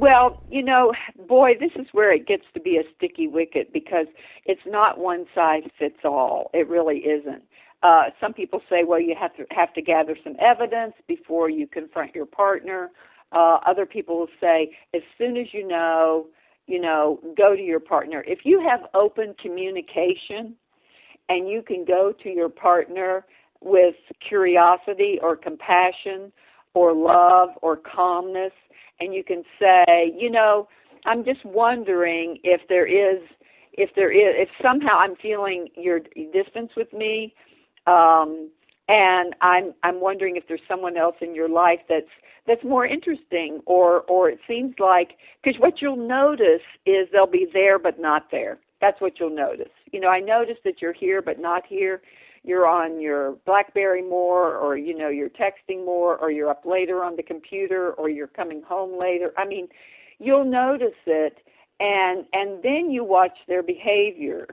Well, boy, this is where it gets to be a sticky wicket because it's not one size fits all. It really isn't. Some people say, well, you have to gather some evidence before you confront your partner. Other people will say, as soon as you know, go to your partner. If you have open communication and you can go to your partner with curiosity or compassion or love or calmness, and you can say, I'm just wondering if somehow I'm feeling your distance with me, and I'm wondering if there's someone else in your life that's more interesting, or it seems like, because what you'll notice is they'll be there but not there. That's what you'll notice. I notice that you're here but not here. You're on your BlackBerry more, or you're texting more, or you're up later on the computer, or you're coming home later. I mean, you'll notice it, and then you watch their behavior,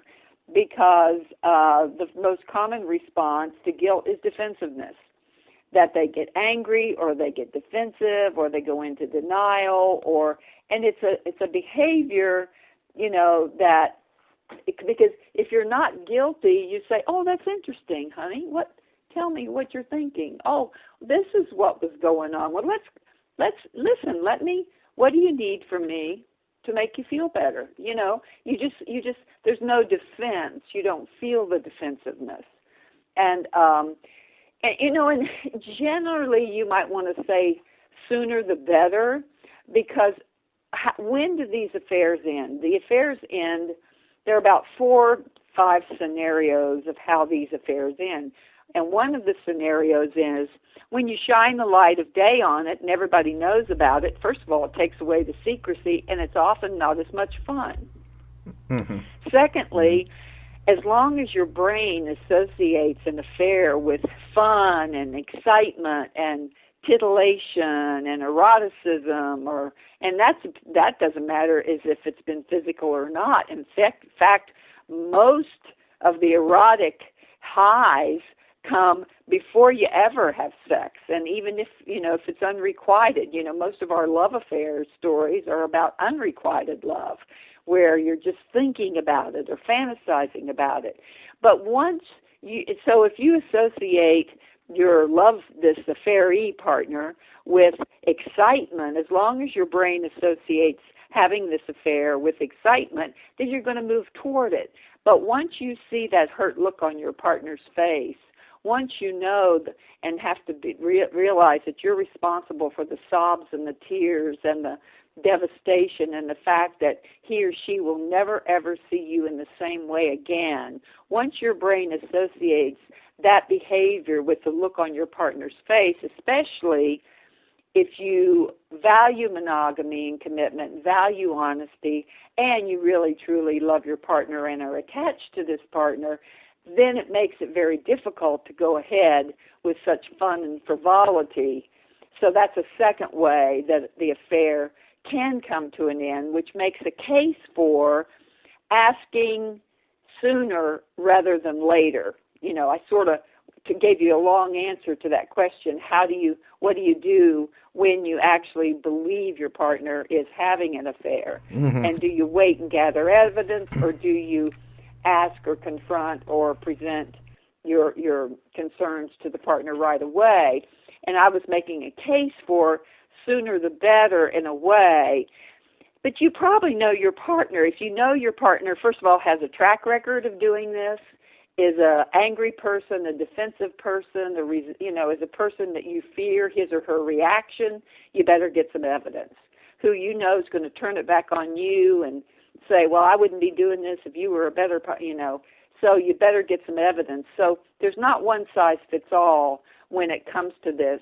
because the most common response to guilt is defensiveness. That they get angry, or they get defensive, or they go into denial, and it's a behavior, that. Because if you're not guilty, you say, oh, that's interesting, honey. Tell me what you're thinking. Oh, this is what was going on. Well, let's listen. What do you need from me to make you feel better? You just, there's no defense. You don't feel the defensiveness. And generally you might want to say sooner the better, because when do these affairs end? The affairs end. There are about 4 or 5 scenarios of how these affairs end. And one of the scenarios is when you shine the light of day on it and everybody knows about it, first of all, it takes away the secrecy, and it's often not as much fun. Mm-hmm. Secondly, as long as your brain associates an affair with fun and excitement and titillation and eroticism, and that doesn't matter as if it's been physical or not. In fact, most of the erotic highs come before you ever have sex, and even if it's unrequited, most of our love affair stories are about unrequited love, where you're just thinking about it or fantasizing about it. But if you associate your this affairee partner with excitement, as long as your brain associates having this affair with excitement, then you're going to move toward it. But once you see that hurt look on your partner's face, once you know and have to realize that you're responsible for the sobs and the tears and the devastation and the fact that he or she will never ever see you in the same way again, once your brain associates that behavior with the look on your partner's face, especially if you value monogamy and commitment, value honesty, and you really truly love your partner and are attached to this partner, then it makes it very difficult to go ahead with such fun and frivolity. So that's a second way that the affair can come to an end, which makes a case for asking sooner rather than later. I sort of gave you a long answer to that question. What do you do when you actually believe your partner is having an affair? Mm-hmm. And do you wait and gather evidence, or do you ask or confront or present your concerns to the partner right away? And I was making a case for sooner the better in a way. But you probably know your partner. If you know your partner, first of all, has a track record of doing this, is an angry person, a defensive person, is a person that you fear his or her reaction, you better get some evidence. Who you know is going to turn it back on you and say, well, I wouldn't be doing this if you were a better, so you better get some evidence. So there's not one size fits all when it comes to this.